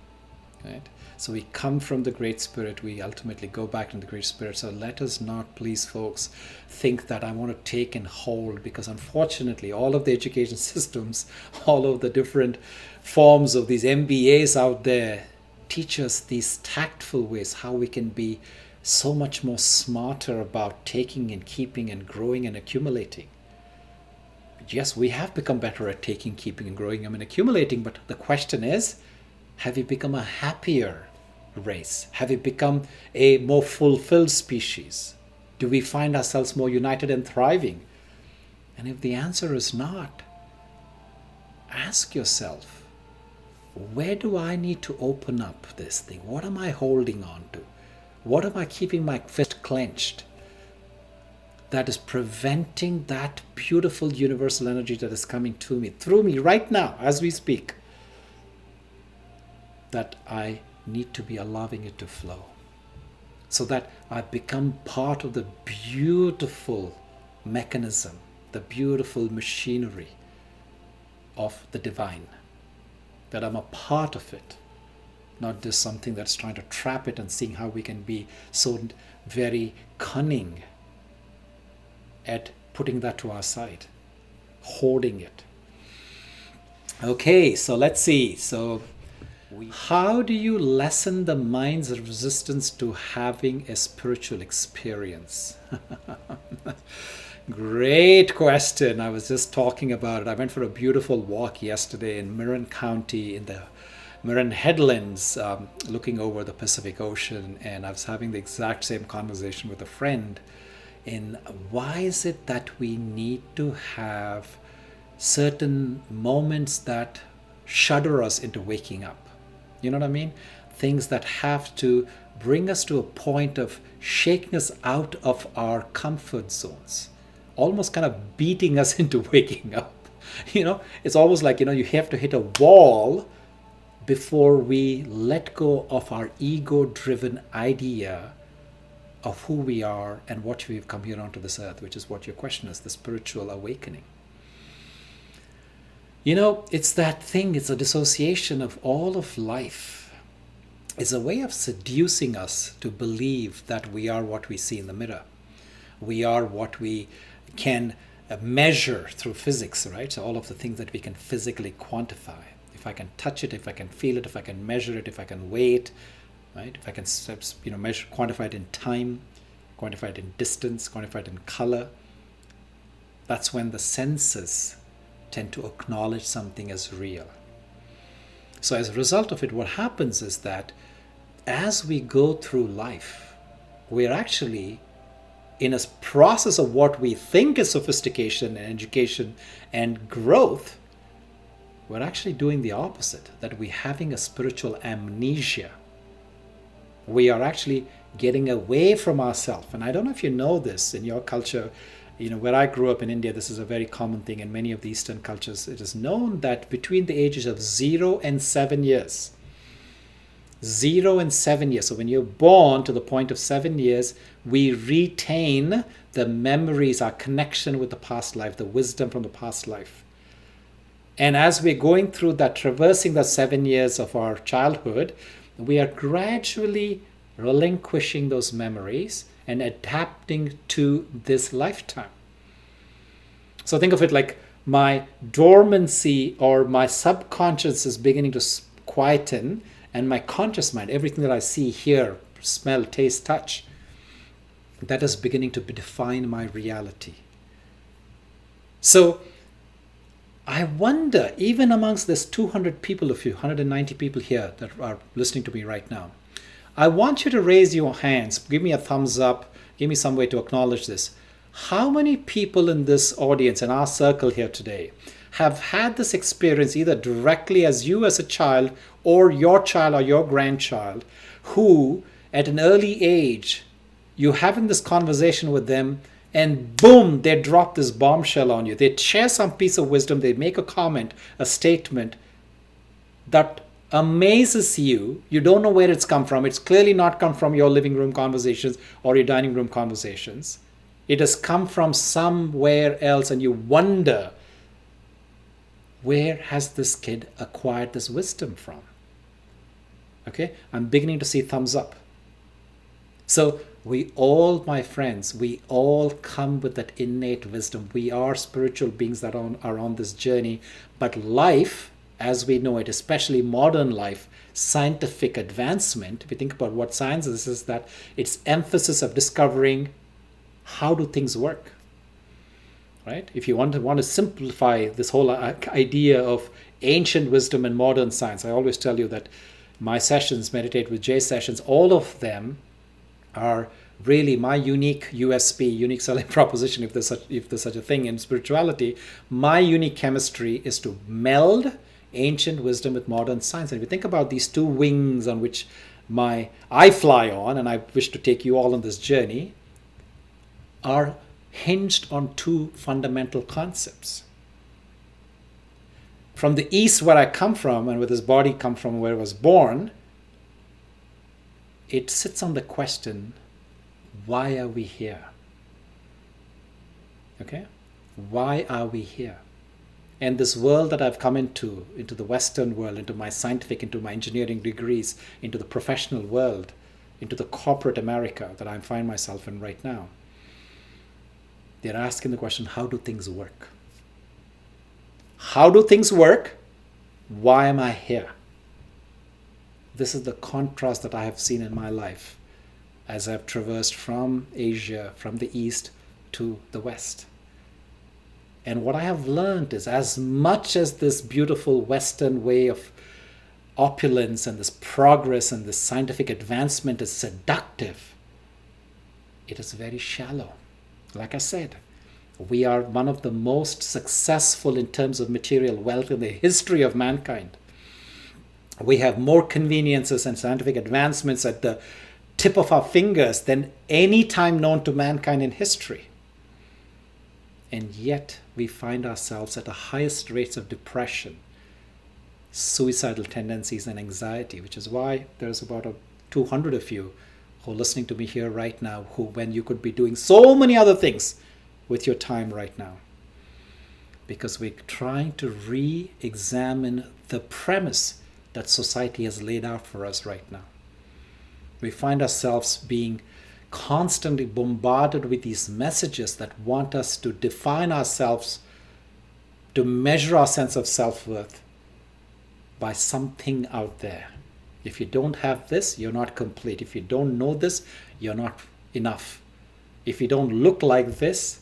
Right? So we come from the Great Spirit, we ultimately go back to the Great Spirit. So let us not, please folks, think that I want to take and hold, because unfortunately all of the education systems, all of the different forms of these MBAs out there teach us these tactful ways how we can be so much more smarter about taking and keeping and growing and accumulating. Yes, we have become better at taking, keeping and growing and accumulating, but the question is, have you become a happier race? Have you become a more fulfilled species? Do we find ourselves more united and thriving? And if the answer is not, ask yourself, where do I need to open up this thing? What am I holding on to? What am I keeping my fist clenched that is preventing that beautiful universal energy that is coming to me, through me right now as we speak, that I need to be allowing it to flow so that I become part of the beautiful mechanism, the beautiful machinery of the divine, that I'm a part of it, not just something that's trying to trap it and seeing how we can be so very cunning at putting that to our side, hoarding it. Okay, so let's see. So how do you lessen the mind's resistance to having a spiritual experience? Great question. I was just talking about it. I went for a beautiful walk yesterday in Marin County in the Marin Headlands, looking over the Pacific Ocean, and I was having the exact same conversation with a friend. In why is it that we need to have certain moments that shudder us into waking up? You know what I mean? Things that have to bring us to a point of shaking us out of our comfort zones, almost kind of beating us into waking up. You know, it's almost like, you have to hit a wall before we let go of our ego-driven idea of who we are and what we've come here onto this earth, which is what your question is, the spiritual awakening. It's that thing, it's a dissociation of all of life. It's a way of seducing us to believe that we are what we see in the mirror. We are what we can measure through physics, right? So all of the things that we can physically quantify. If I can touch it, if I can feel it, if I can measure it, if I can weigh it, right? If I can measure, quantify it in time, quantify it in distance, quantify it in color, that's when the senses tend to acknowledge something as real. So as a result of it, what happens is that as we go through life, we're actually in a process of what we think is sophistication and education and growth. We're actually doing the opposite, that we're having a spiritual amnesia. We are actually getting away from ourselves. And I don't know if you know this in your culture, where I grew up in India, this is a very common thing. In many of the Eastern cultures, it is known that between the ages of 0 and 7 years, 0 and 7 years, so when you're born to the point of 7 years, we retain the memories, our connection with the past life, the wisdom from the past life. And as we're going through that, traversing the 7 years of our childhood, we are gradually relinquishing those memories and adapting to this lifetime. So think of it like my dormancy or my subconscious is beginning to quieten, and my conscious mind, everything that I see, hear, smell, taste, touch, that is beginning to define my reality. So I wonder, even amongst this 200 people of you, 190 people here that are listening to me right now, I want you to raise your hands, give me a thumbs up, give me some way to acknowledge this. How many people in this audience, in our circle here today, have had this experience either directly as you as a child or your grandchild, who at an early age, you're having this conversation with them and boom, they drop this bombshell on you. They share some piece of wisdom, they make a comment, a statement that amazes you. You don't know where it's come from. It's clearly not come from your living room conversations or your dining room conversations. It has come from somewhere else, and you wonder, where has this kid acquired this wisdom from? Okay, I'm beginning to see thumbs up. So we all, my friends, we all come with that innate wisdom. We are spiritual beings that are on this journey. But life, as we know it, especially modern life, scientific advancement, if you think about what science is that it's emphasis of discovering how do things work, right? If you want to simplify this whole idea of ancient wisdom and modern science, I always tell you that my sessions, Meditate with Jay sessions, all of them are really my unique USP, unique selling proposition, if there's such a thing in spirituality. My unique chemistry is to meld ancient wisdom with modern science. And if you think about these two wings on which I fly on, and I wish to take you all on this journey, are hinged on two fundamental concepts. From the east, where I come from, and where this body come from, where I was born, it sits on the question, why are we here? Okay? Why are we here? And this world that I've come into the Western world, into my scientific, into my engineering degrees, into the professional world, into the corporate America that I find myself in right now, they're asking the question, how do things work? How do things work? Why am I here? This is the contrast that I have seen in my life as I've traversed from Asia, from the East to the West. And what I have learned is, as much as this beautiful Western way of opulence and this progress and this scientific advancement is seductive, it is very shallow. Like I said, we are one of the most successful in terms of material wealth in the history of mankind. We have more conveniences and scientific advancements at the tip of our fingers than any time known to mankind in history. And yet we find ourselves at the highest rates of depression, suicidal tendencies, and anxiety, which is why there's about 200 of you who are listening to me here right now, who, when you could be doing so many other things with your time right now. Because we're trying to re-examine the premise that society has laid out for us right now. We find ourselves being constantly bombarded with these messages that want us to define ourselves, to measure our sense of self-worth by something out there. If you don't have this, you're not complete. If you don't know this, you're not enough. If you don't look like this,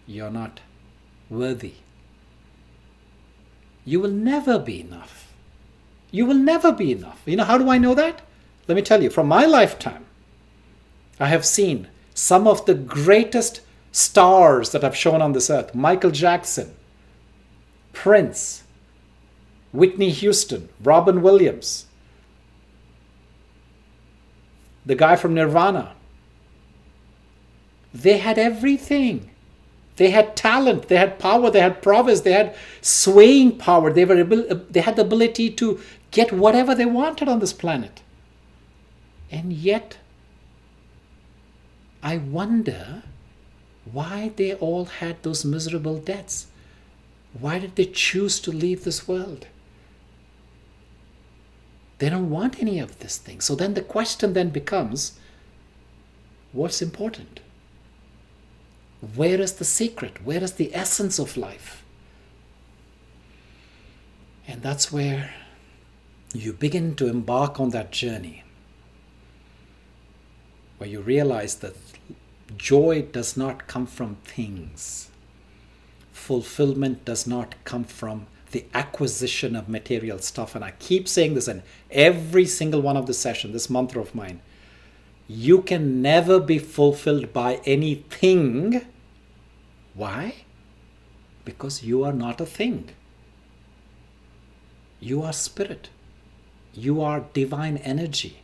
you're not worthy. You will never be enough. You will never be enough. You know, how do I know that? Let me tell you, from my lifetime, I have seen some of the greatest stars that have shown on this earth. Michael Jackson, Prince, Whitney Houston, Robin Williams, the guy from Nirvana. They had everything. They had talent, they had power, they had prowess, they had swaying power. They had the ability to get whatever they wanted on this planet. And yet, I wonder why they all had those miserable deaths. Why did they choose to leave this world? They don't want any of this thing. So then the question then becomes, what's important? Where is the secret? Where is the essence of life? And that's where you begin to embark on that journey, where you realize that joy does not come from things. Fulfillment does not come from the acquisition of material stuff. And I keep saying this in every single one of the sessions, this mantra of mine. You can never be fulfilled by anything. Why? Because you are not a thing. You are spirit. You are divine energy.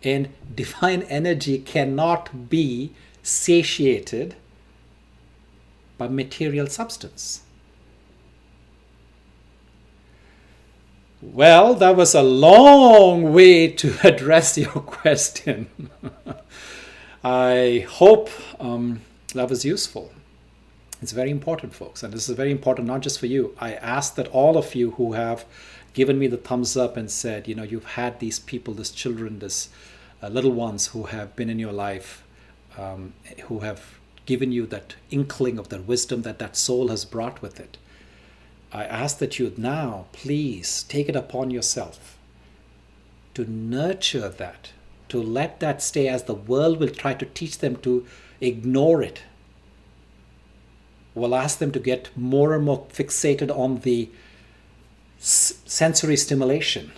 And divine energy cannot be satiated by material substance. Well, that was a long way to address your question. I hope that was useful. It's very important, folks, and this is very important not just for you. I ask that all of you who have given me the thumbs up and said, you've had these people, these children, these little ones who have been in your life, who have given you that inkling of that wisdom that soul has brought with it. I ask that you now, please, take it upon yourself to nurture that, to let that stay, as the world will try to teach them to ignore it. We'll ask them to get more and more fixated on the sensory stimulation.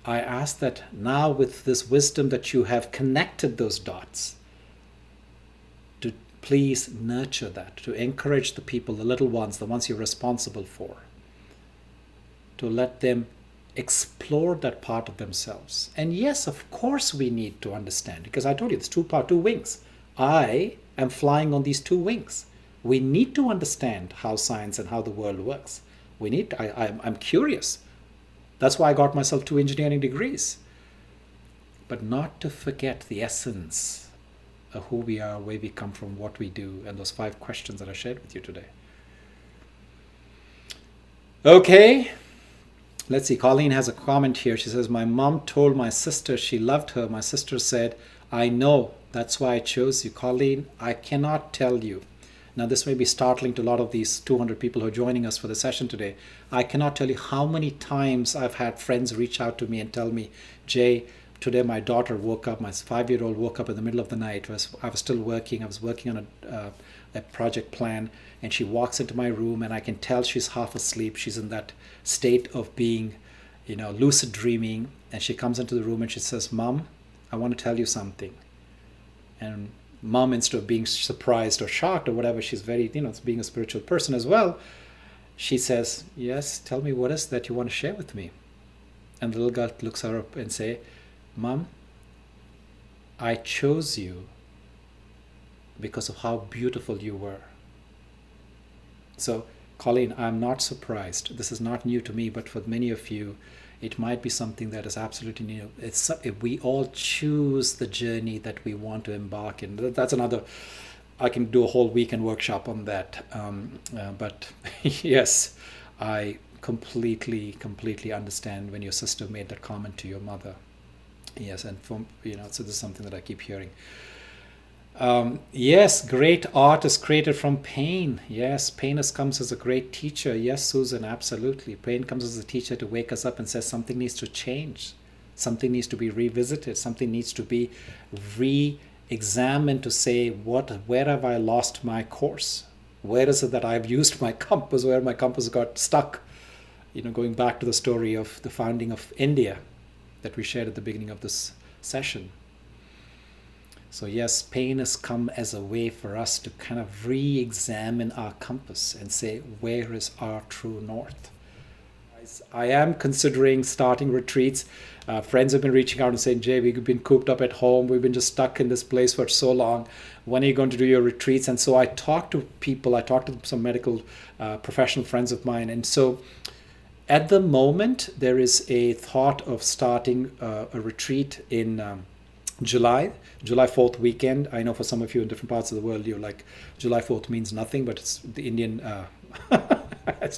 I ask that now, with this wisdom that you have connected those dots, to please nurture that, to encourage the people, the little ones, the ones you're responsible for, to let them explore that part of themselves. And yes, of course we need to understand, because I told you it's two wings. I am flying on these two wings. We need to understand how science and how the world works. I'm curious. That's why I got myself 2 engineering degrees. But not to forget the essence of who we are, where we come from, what we do, and those 5 questions that I shared with you today. Okay, let's see. Colleen has a comment here. She says, my mom told my sister she loved her. My sister said, I know, that's why I chose you. Colleen, I cannot tell you. Now, this may be startling to a lot of these 200 people who are joining us for the session today. I cannot tell you how many times I've had friends reach out to me and tell me, Jay, today my daughter woke up, my 5-year-old woke up in the middle of the night. I was still working. I was working on a project plan, and she walks into my room, and I can tell she's half asleep. She's in that state of being, lucid dreaming. And she comes into the room and she says, Mom, I want to tell you something. And Mom, instead of being surprised or shocked or whatever, she's very, being a spiritual person as well. She says, yes, tell me, what is that you want to share with me? And the little girl looks her up and say, Mom, I chose you because of how beautiful you were. So, Colleen, I'm not surprised. This is not new to me, but for many of you, it might be something that is absolutely new. We all choose the journey that we want to embark in. That's another, I can do a whole weekend workshop on that. But yes, I completely understand when your sister made that comment to your mother. Yes, and so this is something that I keep hearing. Yes, great art is created from pain. Yes, pain comes as a great teacher. Yes, Susan, absolutely. Pain comes as a teacher to wake us up and says something needs to change. Something needs to be revisited. Something needs to be re-examined to say, where have I lost my course? Where is it that I've used my compass, where my compass got stuck? Going back to the story of the founding of India that we shared at the beginning of this session. So yes, pain has come as a way for us to kind of re-examine our compass and say, where is our true north? I am considering starting retreats. Friends have been reaching out and saying, Jay, we've been cooped up at home. We've been just stuck in this place for so long. When are you going to do your retreats? And so I talked to people. I talked to some medical professional friends of mine. And so at the moment, there is a thought of starting a retreat in July 4th weekend. I know for some of you in different parts of the world, you're like, July 4th means nothing, but it's the Indian. I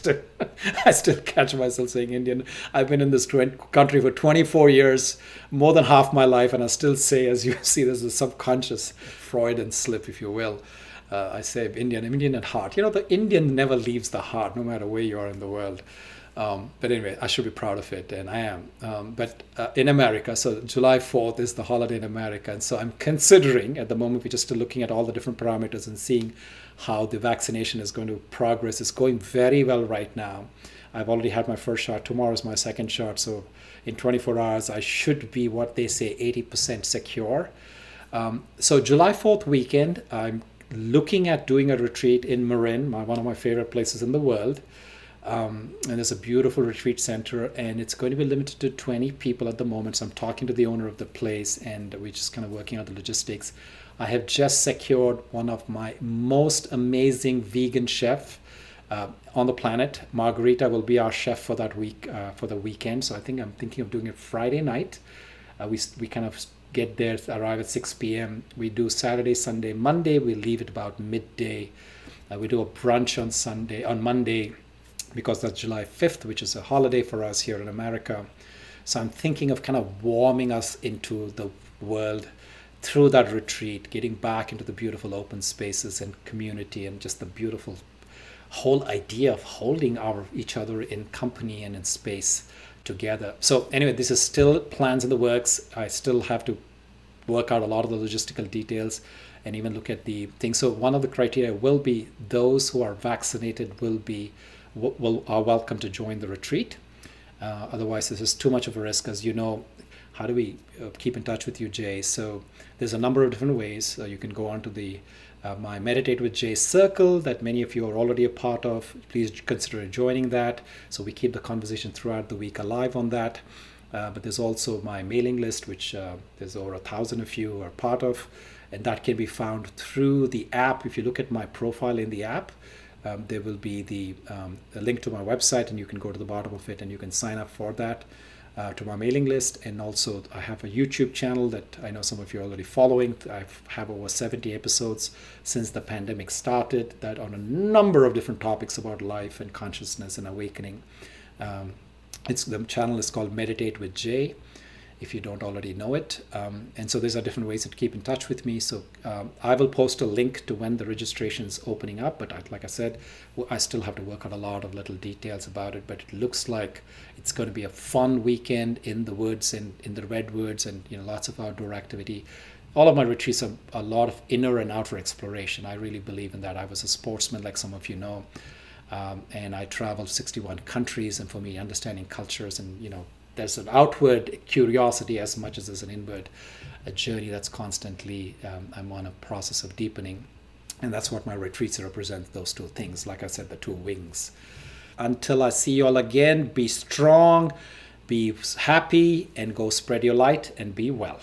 still catch myself saying Indian. I've been in this country for 24 years, more than half my life, and I still say, as you see, there's a subconscious Freudian slip, if you will. I say Indian at heart. The Indian never leaves the heart, no matter where you are in the world. But anyway, I should be proud of it, and I am. But in America, so July 4th is the holiday in America. And so I'm considering, at the moment, we're just looking at all the different parameters and seeing how the vaccination is going to progress. It's going very well right now. I've already had my first shot. Tomorrow is my second shot. So in 24 hours, I should be what they say 80% secure. So July 4th weekend, I'm looking at doing a retreat in Marin, one of my favorite places in the world. And there's a beautiful retreat center, and it's going to be limited to 20 people at the moment. So I'm talking to the owner of the place, and we're just kind of working out the logistics. I have just secured one of my most amazing vegan chef on the planet. Margarita will be our chef for that week, for the weekend. So I'm thinking of doing it Friday night. We kind of get there, arrive at 6 p.m. We do Saturday, Sunday, Monday. We leave at about midday. We do a brunch on Monday, because that's July 5th, which is a holiday for us here in America. So I'm thinking of kind of warming us into the world through that retreat, getting back into the beautiful open spaces and community, and just the beautiful whole idea of holding each other in company and in space together. So anyway, this is still plans in the works. I still have to work out a lot of the logistical details and even look at the things. So one of the criteria will be those who are vaccinated are welcome to join the retreat. Otherwise, this is too much of a risk. As you know, how do we keep in touch with you, Jay? So there's a number of different ways. You can go onto the my Meditate with Jay circle that many of you are already a part of. Please consider joining that. So we keep the conversation throughout the week alive on that. But there's also my mailing list, which there's over 1,000 of you are part of, and that can be found through the app. If you look at my profile in the app, there will be a link to my website, and you can go to the bottom of it and you can sign up for that, to my mailing list. And also I have a YouTube channel that I know some of you are already following. I have over 70 episodes since the pandemic started, that on a number of different topics about life and consciousness and awakening. The channel is called Meditate with Jay, if you don't already know it. And so there's different ways to keep in touch with me. So I will post a link to when the registration is opening up. But like I said, I still have to work out a lot of little details about it. But it looks like it's going to be a fun weekend in the woods and in the redwoods, and lots of outdoor activity. All of my retreats are a lot of inner and outer exploration. I really believe in that. I was a sportsman, like some of you know. And I traveled 61 countries. And for me, understanding cultures and, there's an outward curiosity as much as there's an inward journey that's constantly, I'm on a process of deepening. And that's what my retreats represent, those two things. Like I said, the two wings. Until I see you all again, be strong, be happy, and go spread your light and be well.